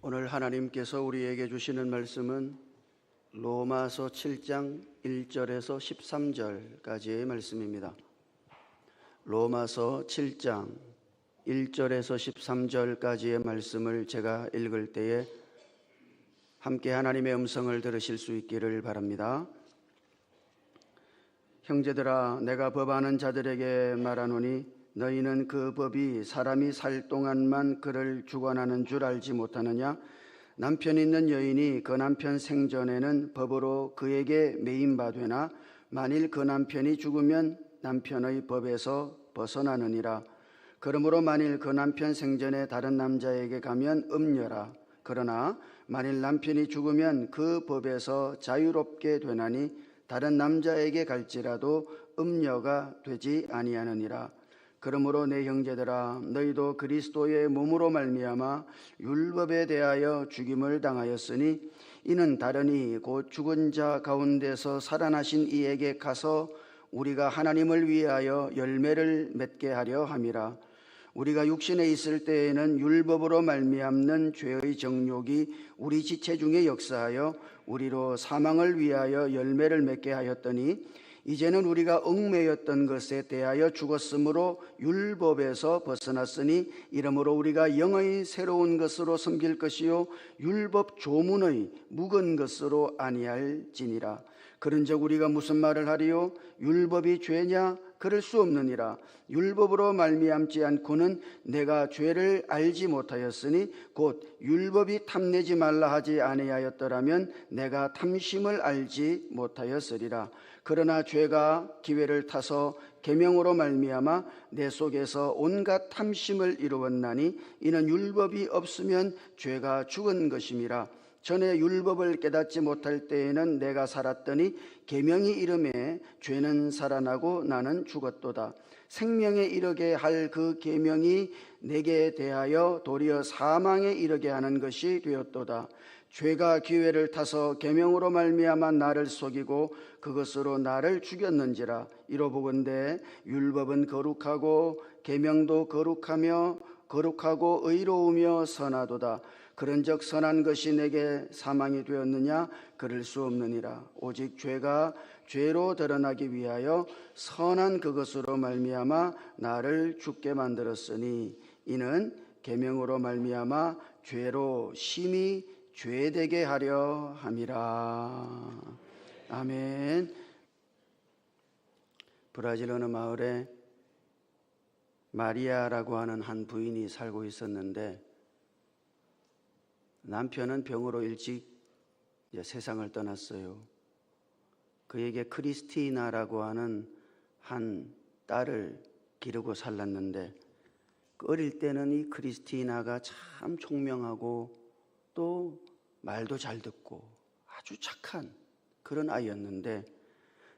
오늘 하나님께서 우리에게 주시는 말씀은 로마서 7장 1절에서 13절까지의 말씀입니다. 로마서 7장 1절에서 13절까지의 말씀을 제가 읽을 때에 함께 하나님의 음성을 들으실 수 있기를 바랍니다. 형제들아, 내가 법하는 자들에게 말하노니 너희는 그 법이 사람이 살 동안만 그를 주관하는 줄 알지 못하느냐? 남편 있는 여인이 그 남편 생전에는 법으로 그에게 매인바 되나 만일 그 남편이 죽으면 남편의 법에서 벗어나느니라. 그러므로 만일 그 남편 생전에 다른 남자에게 가면 음녀라. 그러나 만일 남편이 죽으면 그 법에서 자유롭게 되나니 다른 남자에게 갈지라도 음녀가 되지 아니하느니라. 그러므로 내 형제들아, 너희도 그리스도의 몸으로 말미암아 율법에 대하여 죽임을 당하였으니 이는 다르니 곧 죽은 자 가운데서 살아나신 이에게 가서 우리가 하나님을 위하여 열매를 맺게 하려 함이라. 우리가 육신에 있을 때에는 율법으로 말미암는 죄의 정욕이 우리 지체 중에 역사하여 우리로 사망을 위하여 열매를 맺게 하였더니 이제는 우리가 얽매였던 것에 대하여 죽었으므로 율법에서 벗어났으니 이러므로 우리가 영의 새로운 것으로 섬길 것이요 율법 조문의 묵은 것으로 아니할지니라. 그런즉 우리가 무슨 말을 하리요? 율법이 죄냐? 그럴 수 없느니라. 율법으로 말미암지 않고는 내가 죄를 알지 못하였으니 곧 율법이 탐내지 말라 하지 아니하였더라면 내가 탐심을 알지 못하였으리라. 그러나 죄가 기회를 타서 계명으로 말미암아 내 속에서 온갖 탐심을 이루었나니 이는 율법이 없으면 죄가 죽은 것임이라. 전에 율법을 깨닫지 못할 때에는 내가 살았더니 계명이 이름에 죄는 살아나고 나는 죽었도다. 생명에 이르게 할 그 계명이 내게 대하여 도리어 사망에 이르게 하는 것이 되었도다. 죄가 기회를 타서 계명으로 말미암아 나를 속이고 그것으로 나를 죽였는지라. 이로보건대 율법은 거룩하고 계명도 거룩하며 거룩하고 의로우며 선하도다. 그런즉 선한 것이 내게 사망이 되었느냐? 그럴 수 없느니라. 오직 죄가 죄로 드러나기 위하여 선한 그것으로 말미암아 나를 죽게 만들었으니 이는 계명으로 말미암아 죄로 심히 죄되게 하려 함이라. 아멘. 브라질 어느 마을에 마리아라고 하는 한 부인이 살고 있었는데 남편은 병으로 일찍 세상을 떠났어요. 그에게 크리스티나라고 하는 한 딸을 기르고 살랐는데 어릴 때는 이 크리스티나가 참 총명하고 또 말도 잘 듣고 아주 착한 그런 아이였는데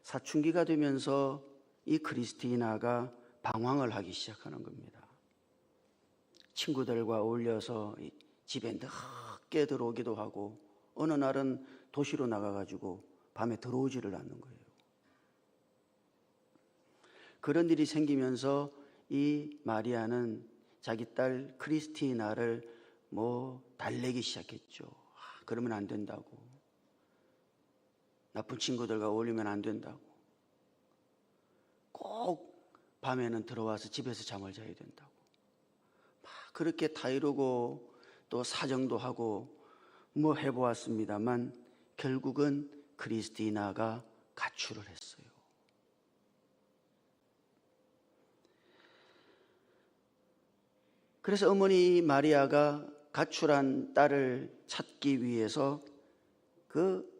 사춘기가 되면서 이 크리스티나가 방황을 하기 시작하는 겁니다. 친구들과 어울려서 집에 늦게 들어오기도 하고 어느 날은 도시로 나가가지고 밤에 들어오지를 않는 거예요. 그런 일이 생기면서 이 마리아는 자기 딸 크리스티나를 달래기 시작했죠. 그러면 안 된다고. 나쁜 친구들과 어울리면 안 된다고. 꼭 밤에는 들어와서 집에서 잠을 자야 된다고. 막 그렇게 타이르고 또 사정도 하고 해보았습니다만 결국은 크리스티나가 가출을 했어요. 그래서 어머니 마리아가 가출한 딸을 찾기 위해서 그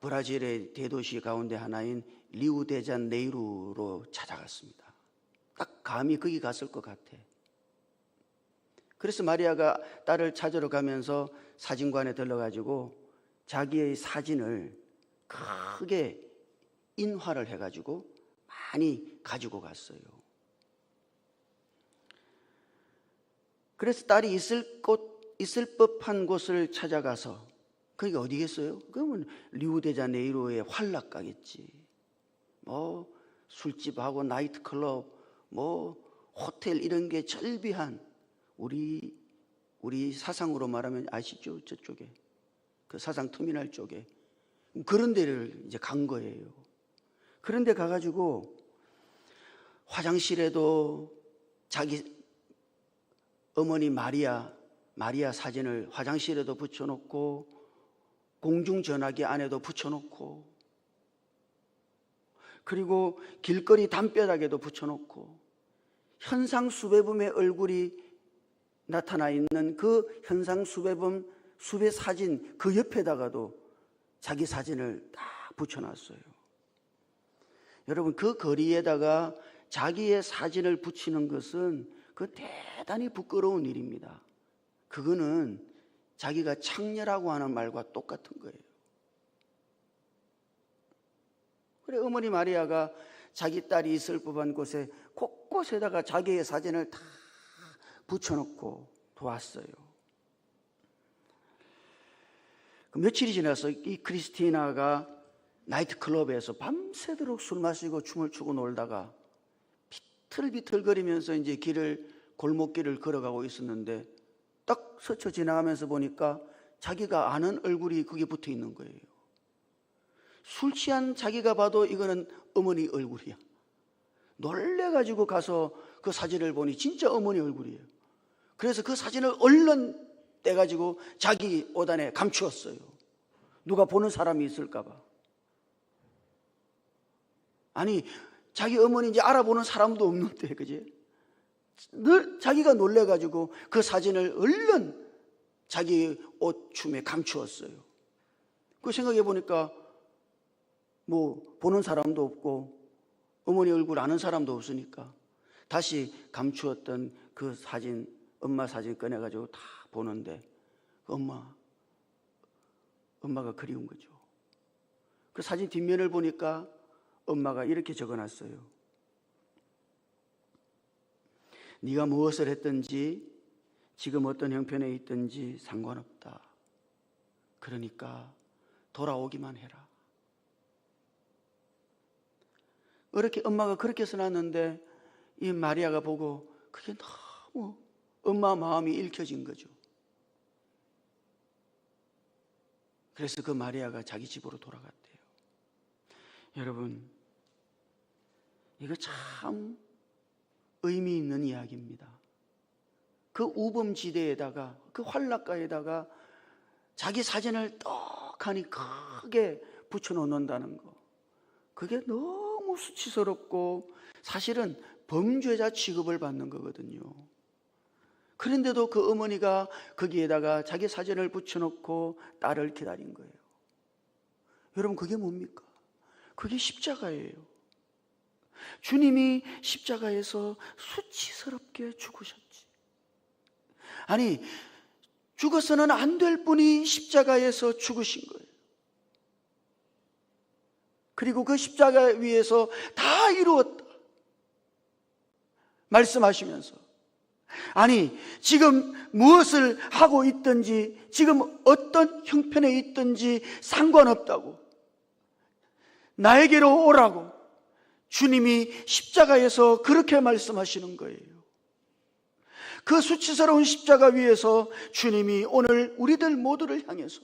브라질의 대도시 가운데 하나인 리우데자네이루로 찾아갔습니다. 딱 감히 거기 갔을 것 같아. 그래서 마리아가 딸을 찾으러 가면서 사진관에 들러가지고 자기의 사진을 크게 인화를 해가지고 많이 가지고 갔어요. 그래서 딸이 있을 법한 곳을 찾아가서 그게 어디겠어요? 그러면 리우데자네이루의 환락가겠지. 술집하고 나이트클럽, 호텔 이런 게 절비한 우리 우리 사상으로 말하면 아시죠? 저쪽에 그 사상 터미널 쪽에 그런 데를 이제 간 거예요. 그런데 가가지고 화장실에도 자기 어머니 마리아 사진을 화장실에도 붙여놓고 공중전화기 안에도 붙여놓고 그리고 길거리 담벼락에도 붙여놓고 현상수배범의 얼굴이 나타나 있는 그 현상수배범 수배 사진 그 옆에다가도 자기 사진을 다 붙여놨어요. 여러분, 그 거리에다가 자기의 사진을 붙이는 것은 그 대단히 부끄러운 일입니다. 그거는 자기가 창녀라고 하는 말과 똑같은 거예요. 그래, 어머니 마리아가 자기 딸이 있을 법한 곳에 곳곳에다가 자기의 사진을 다 붙여놓고 도왔어요. 그 며칠이 지나서 이 크리스티나가 나이트클럽에서 밤새도록 술 마시고 춤을 추고 놀다가 비틀비틀거리면서 이제 골목길을 걸어가고 있었는데 딱 스쳐 지나가면서 보니까 자기가 아는 얼굴이 거기에 붙어 있는 거예요. 술 취한 자기가 봐도 이거는 어머니 얼굴이야. 놀래가지고 가서 그 사진을 보니 진짜 어머니 얼굴이에요. 그래서 그 사진을 얼른 떼가지고 자기 옷 안에 감추었어요. 누가 보는 사람이 있을까 봐. 아니, 자기 어머니인지 알아보는 사람도 없는데, 그지? 늘 자기가 놀래가지고 그 사진을 얼른 자기 옷춤에 감추었어요. 그 생각해 보니까 뭐 보는 사람도 없고 어머니 얼굴 아는 사람도 없으니까 다시 감추었던 그 사진, 엄마 사진 꺼내가지고 다 보는데 엄마가 그리운 거죠. 그 사진 뒷면을 보니까 엄마가 이렇게 적어놨어요. 네가 무엇을 했든지 지금 어떤 형편에 있든지 상관없다. 그러니까 돌아오기만 해라. 이렇게 엄마가 그렇게 써놨는데 이 마리아가 보고 그게 너무 엄마 마음이 읽혀진 거죠. 그래서 그 마리아가 자기 집으로 돌아갔대요. 여러분, 이거 참 의미 있는 이야기입니다. 그 우범지대에다가 그 환락가에다가 자기 사진을 떡하니 크게 붙여놓는다는 거, 그게 너무 수치스럽고 사실은 범죄자 취급을 받는 거거든요. 그런데도 그 어머니가 거기에다가 자기 사진을 붙여놓고 딸을 기다린 거예요. 여러분, 그게 뭡니까? 그게 십자가예요. 주님이 십자가에서 수치스럽게 죽으셨지. 아니, 죽어서는 안 될 분이 십자가에서 죽으신 거예요. 그리고 그 십자가 위에서 다 이루었다 말씀하시면서, 아니, 지금 무엇을 하고 있든지 지금 어떤 형편에 있든지 상관없다고, 나에게로 오라고 주님이 십자가에서 그렇게 말씀하시는 거예요. 그 수치스러운 십자가 위에서 주님이 오늘 우리들 모두를 향해서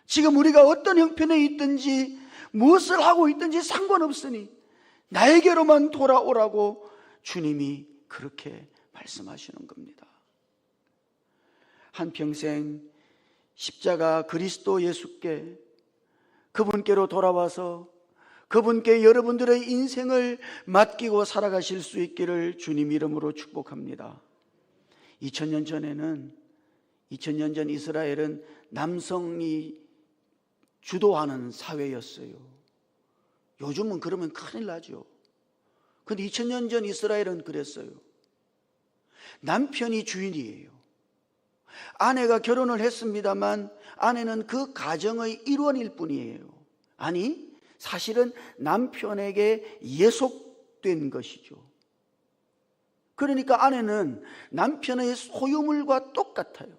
지금 우리가 어떤 형편에 있든지 무엇을 하고 있든지 상관없으니 나에게로만 돌아오라고 주님이 그렇게 말씀하시는 겁니다. 한평생 십자가 그리스도 예수께, 그분께로 돌아와서 그분께 여러분들의 인생을 맡기고 살아가실 수 있기를 주님 이름으로 축복합니다. 2000년 전 이스라엘은 남성이 주도하는 사회였어요. 요즘은 그러면 큰일 나죠. 그런데 2000년 전 이스라엘은 그랬어요. 남편이 주인이에요. 아내가 결혼을 했습니다만 아내는 그 가정의 일원일 뿐이에요. 아니, 사실은 남편에게 예속된 것이죠. 그러니까 아내는 남편의 소유물과 똑같아요.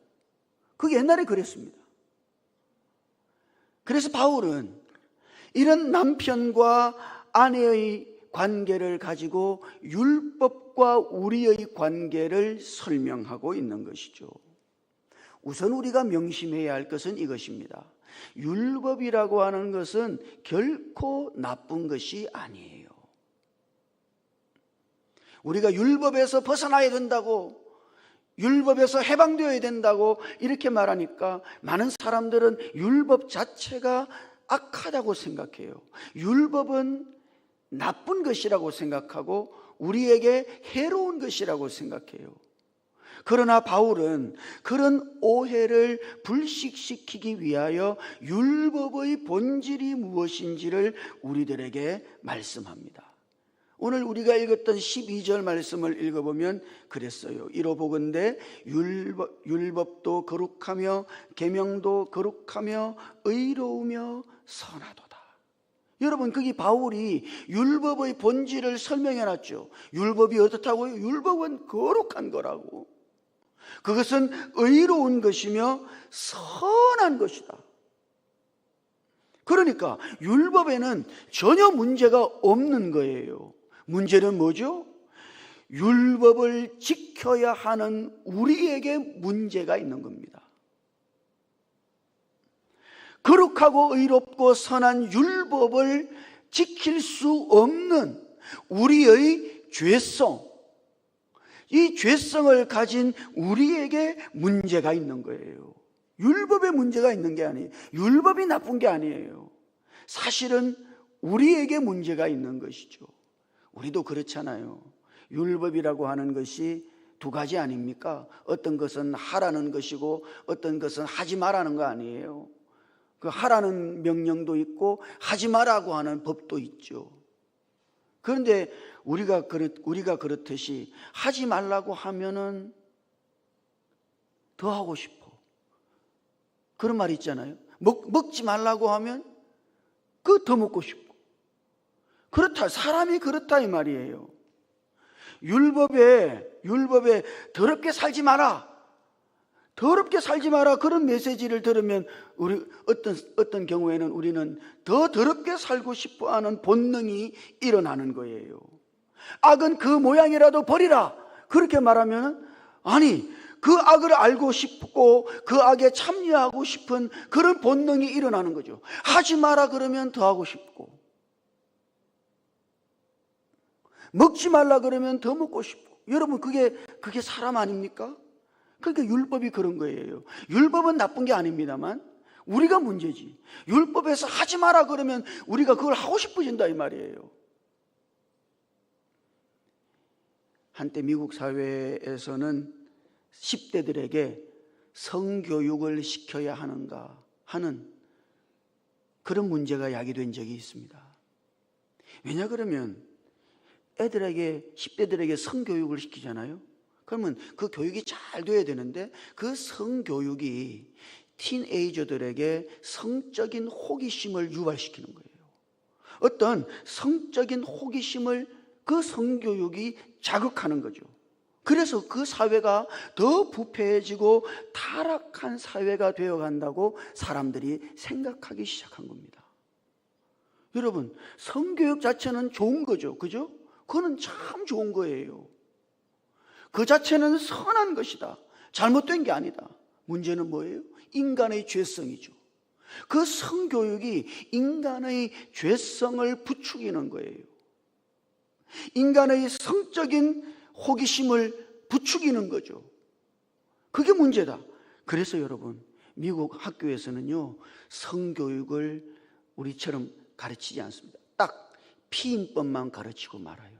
그게 옛날에 그랬습니다. 그래서 바울은 이런 남편과 아내의 관계를 가지고 율법과 우리의 관계를 설명하고 있는 것이죠. 우선 우리가 명심해야 할 것은 이것입니다. 율법이라고 하는 것은 결코 나쁜 것이 아니에요. 우리가 율법에서 벗어나야 된다고, 율법에서 해방되어야 된다고 이렇게 말하니까 많은 사람들은 율법 자체가 악하다고 생각해요. 율법은 나쁜 것이라고 생각하고 우리에게 해로운 것이라고 생각해요. 그러나 바울은 그런 오해를 불식시키기 위하여 율법의 본질이 무엇인지를 우리들에게 말씀합니다. 오늘 우리가 읽었던 12절 말씀을 읽어보면 그랬어요. 이로보건대 율법도 거룩하며 계명도 거룩하며 의로우며 선하도다. 여러분, 거기 바울이 율법의 본질을 설명해놨죠. 율법이 어떻다고요? 율법은 거룩한 거라고. 그것은 의로운 것이며 선한 것이다. 그러니까 율법에는 전혀 문제가 없는 거예요. 문제는 뭐죠? 율법을 지켜야 하는 우리에게 문제가 있는 겁니다. 거룩하고 의롭고 선한 율법을 지킬 수 없는 우리의 죄성, 이 죄성을 가진 우리에게 문제가 있는 거예요. 율법에 문제가 있는 게 아니에요. 율법이 나쁜 게 아니에요. 사실은 우리에게 문제가 있는 것이죠. 우리도 그렇잖아요. 율법이라고 하는 것이 두 가지 아닙니까? 어떤 것은 하라는 것이고 어떤 것은 하지 말라는 거 아니에요. 그 하라는 명령도 있고 하지 말라고 하는 법도 있죠. 그런데 우리가 그렇듯이 하지 말라고 하면은 더 하고 싶어. 그런 말 있잖아요. 먹지 말라고 하면 그 더 먹고 싶고. 그렇다. 사람이 그렇다 이 말이에요. 율법에 더럽게 살지 마라. 더럽게 살지 마라. 그런 메시지를 들으면 우리 어떤 경우에는 우리는 더 더럽게 살고 싶어 하는 본능이 일어나는 거예요. 악은 그 모양이라도 버리라. 그렇게 말하면 아니, 그 악을 알고 싶고 그 악에 참여하고 싶은 그런 본능이 일어나는 거죠. 하지 마라 그러면 더 하고 싶고, 먹지 말라 그러면 더 먹고 싶고. 여러분, 그게 사람 아닙니까? 그러니까 율법이 그런 거예요. 율법은 나쁜 게 아닙니다만 우리가 문제지. 율법에서 하지 마라 그러면 우리가 그걸 하고 싶어진다 이 말이에요. 한때 미국 사회에서는 10대들에게 성교육을 시켜야 하는가 하는 그런 문제가 야기된 적이 있습니다. 왜냐 그러면 10대들에게 성교육을 시키잖아요. 그러면 그 교육이 잘 돼야 되는데 그 성교육이 티네이저들에게 성적인 호기심을 유발시키는 거예요. 어떤 성적인 호기심을 그 성교육이 자극하는 거죠. 그래서 그 사회가 더 부패해지고 타락한 사회가 되어간다고 사람들이 생각하기 시작한 겁니다. 여러분, 성교육 자체는 좋은 거죠. 그죠? 그거는 참 좋은 거예요. 그 자체는 선한 것이다. 잘못된 게 아니다. 문제는 뭐예요? 인간의 죄성이죠. 그 성교육이 인간의 죄성을 부추기는 거예요. 인간의 성적인 호기심을 부추기는 거죠. 그게 문제다. 그래서 여러분, 미국 학교에서는요, 성교육을 우리처럼 가르치지 않습니다. 딱 피임법만 가르치고 말아요.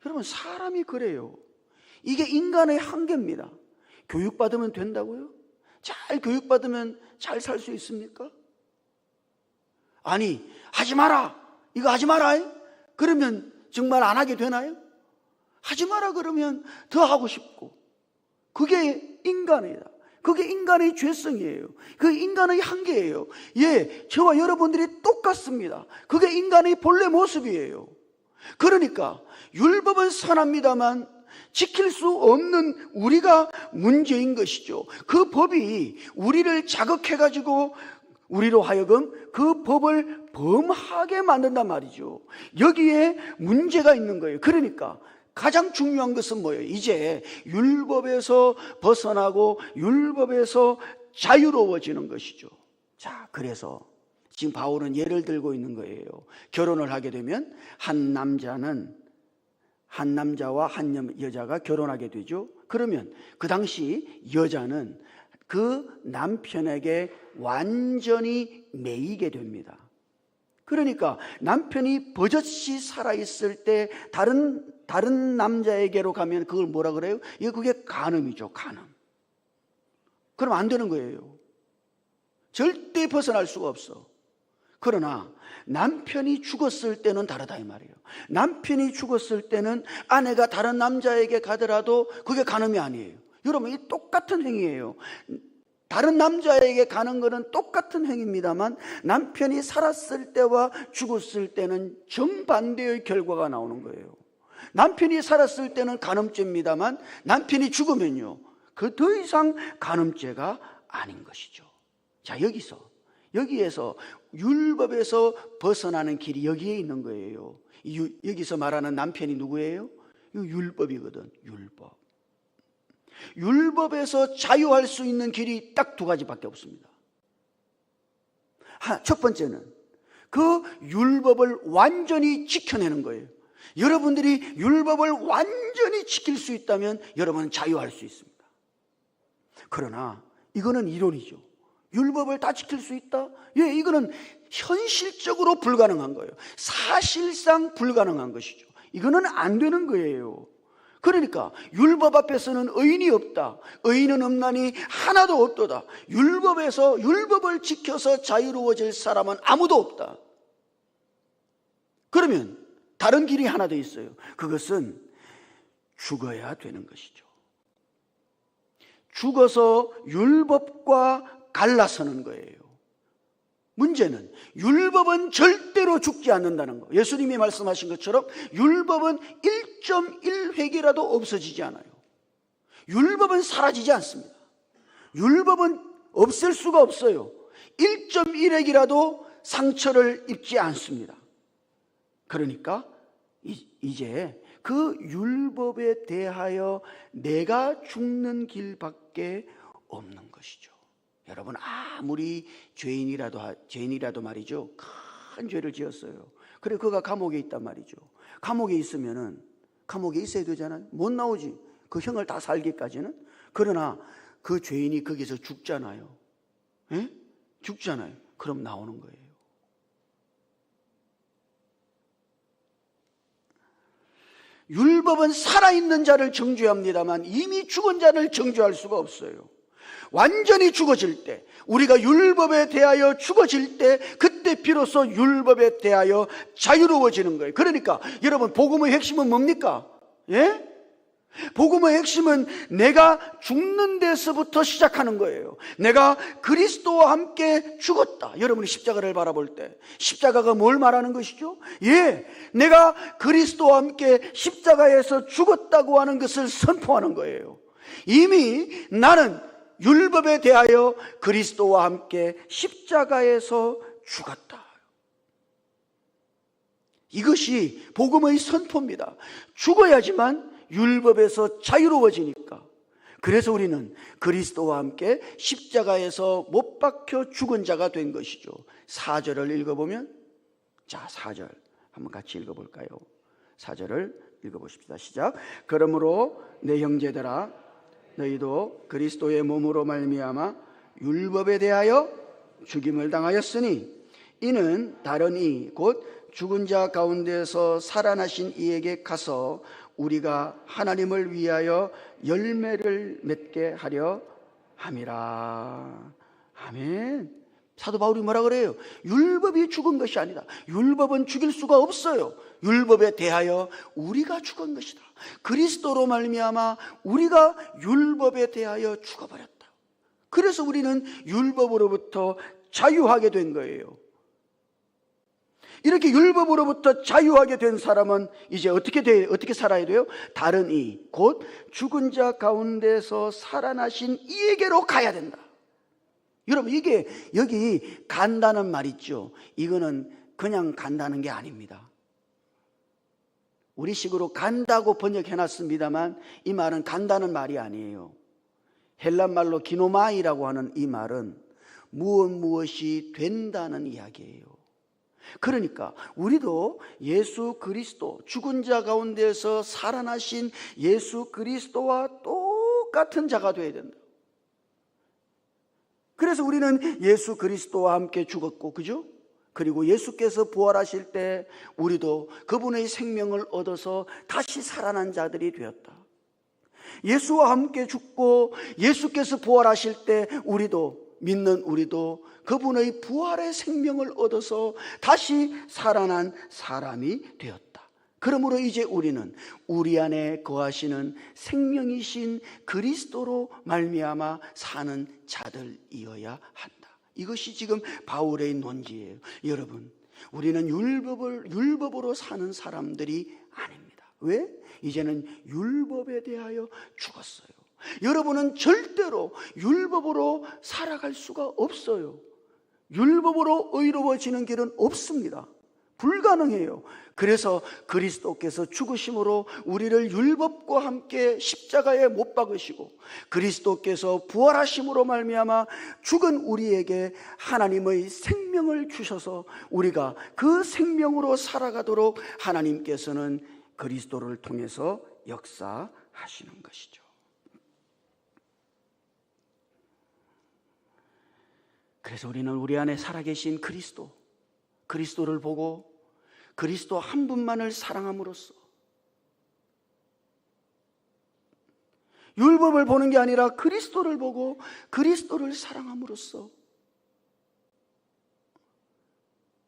여러분, 사람이 그래요. 이게 인간의 한계입니다. 교육받으면 된다고요? 잘 교육받으면 잘 살 수 있습니까? 아니, 하지 마라. 이거 하지 마라. 그러면 정말 안 하게 되나요? 하지 마라 그러면 더 하고 싶고. 그게 인간이다. 그게 인간의 죄성이에요. 그 인간의 한계예요. 예, 저와 여러분들이 똑같습니다. 그게 인간의 본래 모습이에요. 그러니까 율법은 선합니다만 지킬 수 없는 우리가 문제인 것이죠. 그 법이 우리를 자극해가지고 우리로 하여금 그 법을 범하게 만든단 말이죠. 여기에 문제가 있는 거예요. 그러니까 가장 중요한 것은 뭐예요? 이제 율법에서 벗어나고 율법에서 자유로워지는 것이죠. 자, 그래서 지금 바울은 예를 들고 있는 거예요. 결혼을 하게 되면 한 남자와 한 여자가 결혼하게 되죠. 그러면 그 당시 여자는 그 남편에게 완전히 매이게 됩니다. 그러니까 남편이 버젓이 살아있을 때 다른 남자에게로 가면 그걸 뭐라 그래요? 그게 간음이죠. 간음. 그럼 안 되는 거예요. 절대 벗어날 수가 없어. 그러나 남편이 죽었을 때는 다르다 이 말이에요. 남편이 죽었을 때는 아내가 다른 남자에게 가더라도 그게 간음이 아니에요. 여러분, 이 똑같은 행위예요. 다른 남자에게 가는 것은 똑같은 행위입니다만 남편이 살았을 때와 죽었을 때는 정반대의 결과가 나오는 거예요. 남편이 살았을 때는 간음죄입니다만 남편이 죽으면요, 그 더 이상 간음죄가 아닌 것이죠. 자, 여기에서 율법에서 벗어나는 길이 여기에 있는 거예요. 여기서 말하는 남편이 누구예요? 율법이거든. 율법에서 자유할 수 있는 길이 딱 두 가지밖에 없습니다. 첫 번째는 그 율법을 완전히 지켜내는 거예요. 여러분들이 율법을 완전히 지킬 수 있다면 여러분은 자유할 수 있습니다. 그러나 이거는 이론이죠. 율법을 다 지킬 수 있다? 예, 이거는 현실적으로 불가능한 거예요. 사실상 불가능한 것이죠. 이거는 안 되는 거예요. 그러니까 율법 앞에서는 의인이 없다. 의인은 없나니 하나도 없도다. 율법을 지켜서 자유로워질 사람은 아무도 없다. 그러면 다른 길이 하나 더 있어요. 그것은 죽어야 되는 것이죠. 죽어서 율법과 갈라서는 거예요. 문제는 율법은 절대로 죽지 않는다는 거. 예수님이 말씀하신 것처럼 율법은 1.1획이라도 없어지지 않아요. 율법은 사라지지 않습니다. 율법은 없앨 수가 없어요. 1.1획이라도 상처를 입지 않습니다. 그러니까 이제 그 율법에 대하여 내가 죽는 길밖에 없는 것이죠. 여러분, 아무리 죄인이라도 말이죠, 큰 죄를 지었어요. 그래, 그가 감옥에 있단 말이죠. 감옥에 있으면은 감옥에 있어야 되잖아요. 못 나오지. 그 형을 다 살기까지는. 그러나 그 죄인이 거기서 죽잖아요. 예? 죽잖아요. 그럼 나오는 거예요. 율법은 살아있는 자를 정죄합니다만 이미 죽은 자를 정죄할 수가 없어요. 완전히 죽어질 때, 우리가 율법에 대하여 죽어질 때, 그때 비로소 율법에 대하여 자유로워지는 거예요. 그러니까 여러분, 복음의 핵심은 뭡니까? 예? 복음의 핵심은 내가 죽는 데서부터 시작하는 거예요. 내가 그리스도와 함께 죽었다. 여러분이 십자가를 바라볼 때 십자가가 뭘 말하는 것이죠? 예, 내가 그리스도와 함께 십자가에서 죽었다고 하는 것을 선포하는 거예요. 이미 나는 율법에 대하여 그리스도와 함께 십자가에서 죽었다. 이것이 복음의 선포입니다. 죽어야지만 율법에서 자유로워지니까. 그래서 우리는 그리스도와 함께 십자가에서 못 박혀 죽은 자가 된 것이죠. 4절을 읽어보면, 자, 4절 한번 같이 읽어볼까요? 4절을 읽어보십시다. 시작. 그러므로 내 형제들아, 너희도 그리스도의 몸으로 말미암아 율법에 대하여 죽임을 당하였으니 이는 다른 이 곧 죽은 자 가운데서 살아나신 이에게 가서 우리가 하나님을 위하여 열매를 맺게 하려 함이라. 아멘. 사도 바울이 뭐라 그래요? 율법이 죽은 것이 아니다. 율법은 죽일 수가 없어요. 율법에 대하여 우리가 죽은 것이다. 그리스도로 말미암아 우리가 율법에 대하여 죽어버렸다. 그래서 우리는 율법으로부터 자유하게 된 거예요. 이렇게 율법으로부터 자유하게 된 사람은 이제 어떻게 살아야 돼요? 다른 이, 곧 죽은 자 가운데서 살아나신 이에게로 가야 된다. 여러분, 이게 여기 간다는 말 있죠. 이거는 그냥 간다는 게 아닙니다. 우리식으로 간다고 번역해놨습니다만 이 말은 간다는 말이 아니에요. 헬란 말로 기노마이라고 하는 이 말은 무엇이 된다는 이야기예요. 그러니까 우리도 예수 그리스도, 죽은 자 가운데서 살아나신 예수 그리스도와 똑같은 자가 되어야 된다. 그래서 우리는 예수 그리스도와 함께 죽었고, 그죠? 그리고 예수께서 부활하실 때 우리도 그분의 생명을 얻어서 다시 살아난 자들이 되었다. 예수와 함께 죽고 예수께서 부활하실 때 믿는 우리도 그분의 부활의 생명을 얻어서 다시 살아난 사람이 되었다. 그러므로 이제 우리는 우리 안에 거하시는 생명이신 그리스도로 말미암아 사는 자들이어야 한다. 이것이 지금 바울의 논지예요. 여러분, 우리는 율법으로 사는 사람들이 아닙니다. 왜? 이제는 율법에 대하여 죽었어요. 여러분은 절대로 율법으로 살아갈 수가 없어요. 율법으로 의로워지는 길은 없습니다. 불가능해요. 그래서 그리스도께서 죽으심으로 우리를 율법과 함께 십자가에 못 박으시고 그리스도께서 부활하심으로 말미암아 죽은 우리에게 하나님의 생명을 주셔서 우리가 그 생명으로 살아가도록 하나님께서는 그리스도를 통해서 역사하시는 것이죠. 그래서 우리는 우리 안에 살아계신 그리스도를 보고 그리스도 한 분만을 사랑함으로써 율법을 보는 게 아니라 그리스도를 보고 그리스도를 사랑함으로써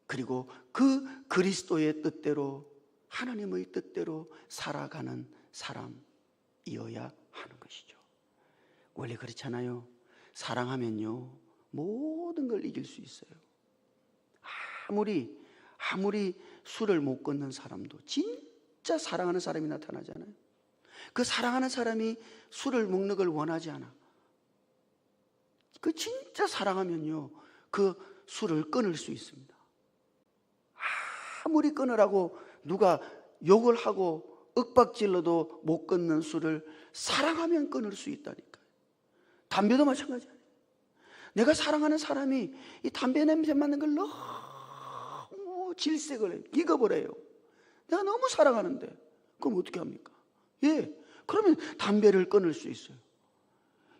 그리고 그 그리스도의 뜻대로 하나님의 뜻대로 살아가는 사람이어야 하는 것이죠. 원래 그렇잖아요. 사랑하면요 모든 걸 이길 수 있어요. 아무리 술을 못 끊는 사람도 진짜 사랑하는 사람이 나타나잖아요. 그 사랑하는 사람이 술을 먹는 걸 원하지 않아. 그 진짜 사랑하면요 그 술을 끊을 수 있습니다. 아무리 끊으라고 누가 욕을 하고 윽박질러도 못 끊는 술을 사랑하면 끊을 수 있다니까요. 담배도 마찬가지예요. 내가 사랑하는 사람이 이 담배 냄새 맡는 걸 너무 질색을 해요. 기겁을 해요. 내가 너무 사랑하는데 그럼 어떻게 합니까? 그러면 담배를 끊을 수 있어요.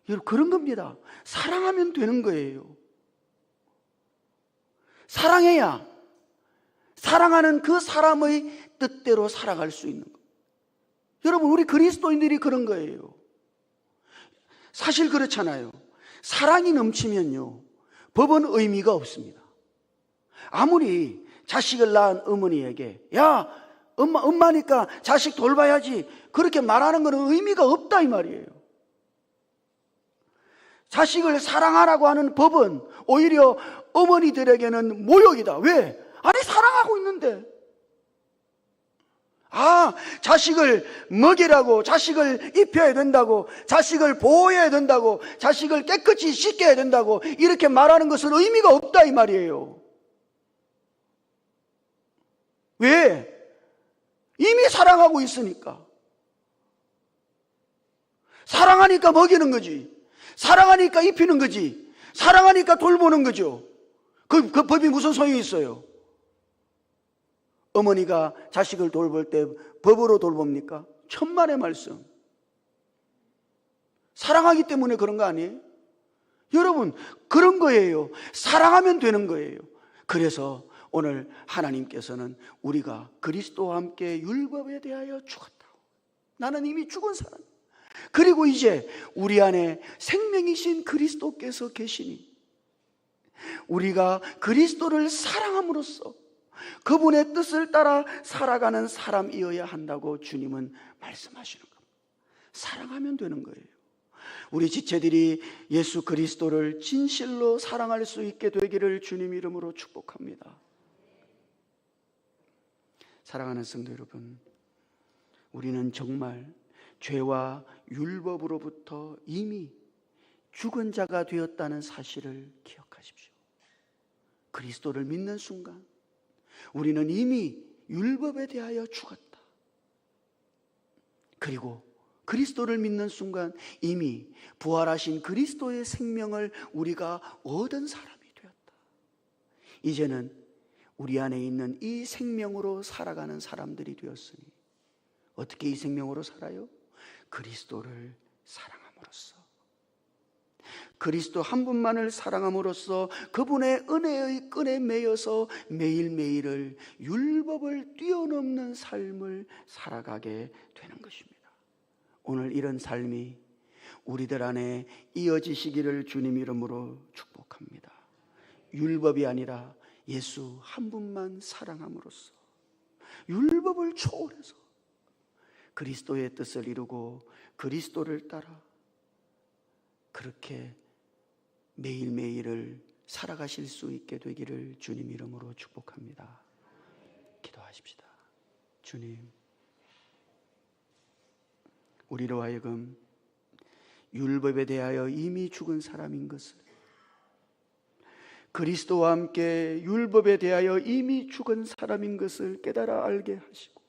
여러분, 그런 겁니다. 사랑하면 되는 거예요. 사랑해야 사랑하는 그 사람의 뜻대로 살아갈 수 있는 거예요. 여러분, 우리 그리스도인들이 그런 거예요. 사실 그렇잖아요. 사랑이 넘치면요 법은 의미가 없습니다. 아무리 자식을 낳은 어머니에게 야 엄마니까 자식 돌봐야지 그렇게 말하는 것은 의미가 없다 이 말이에요. 자식을 사랑하라고 하는 법은 오히려 어머니들에게는 모욕이다. 왜? 아니 사랑하고 있는데 자식을 먹이라고, 자식을 입혀야 된다고, 자식을 보호해야 된다고, 자식을 깨끗이 씻겨야 된다고 이렇게 말하는 것은 의미가 없다 이 말이에요. 왜? 이미 사랑하고 있으니까. 사랑하니까 먹이는 거지. 사랑하니까 입히는 거지. 사랑하니까 돌보는 거죠. 그 법이 무슨 소용이 있어요? 어머니가 자식을 돌볼 때 법으로 돌봅니까? 천만의 말씀. 사랑하기 때문에 그런 거 아니에요? 여러분, 그런 거예요. 사랑하면 되는 거예요. 그래서 오늘 하나님께서는 우리가 그리스도와 함께 율법에 대하여 죽었다고. 나는 이미 죽은 사람. 그리고 이제 우리 안에 생명이신 그리스도께서 계시니 우리가 그리스도를 사랑함으로써 그분의 뜻을 따라 살아가는 사람이어야 한다고 주님은 말씀하시는 겁니다. 사랑하면 되는 거예요. 우리 지체들이 예수 그리스도를 진실로 사랑할 수 있게 되기를 주님 이름으로 축복합니다. 사랑하는 성도 여러분, 우리는 정말 죄와 율법으로부터 이미 죽은 자가 되었다는 사실을 기억하십시오. 그리스도를 믿는 순간 우리는 이미 율법에 대하여 죽었다. 그리고 그리스도를 믿는 순간 이미 부활하신 그리스도의 생명을 우리가 얻은 사람이 되었다. 이제는 우리 안에 있는 이 생명으로 살아가는 사람들이 되었으니 어떻게 이 생명으로 살아요? 그리스도를 사랑함으로써, 그리스도 한 분만을 사랑함으로써 그분의 은혜의 끈에 매여서 매일매일을 율법을 뛰어넘는 삶을 살아가게 되는 것입니다. 오늘 이런 삶이 우리들 안에 이어지시기를 주님 이름으로 축복합니다. 율법이 아니라 예수 한 분만 사랑함으로써 율법을 초월해서 그리스도의 뜻을 이루고 그리스도를 따라 그렇게 매일매일을 살아가실 수 있게 되기를 주님 이름으로 축복합니다. 기도하십시다. 주님, 우리로 하여금 율법에 대하여 이미 죽은 사람인 것을, 그리스도와 함께 율법에 대하여 이미 죽은 사람인 것을 깨달아 알게 하시고,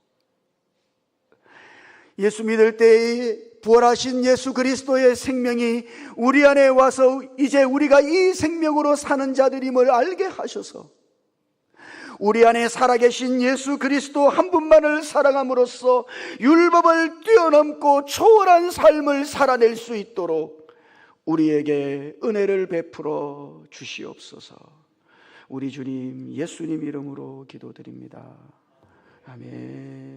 예수 믿을 때에 부활하신 예수 그리스도의 생명이 우리 안에 와서 이제 우리가 이 생명으로 사는 자들임을 알게 하셔서 우리 안에 살아계신 예수 그리스도 한 분만을 사랑함으로써 율법을 뛰어넘고 초월한 삶을 살아낼 수 있도록 우리에게 은혜를 베풀어 주시옵소서. 우리 주님 예수님 이름으로 기도드립니다. 아멘.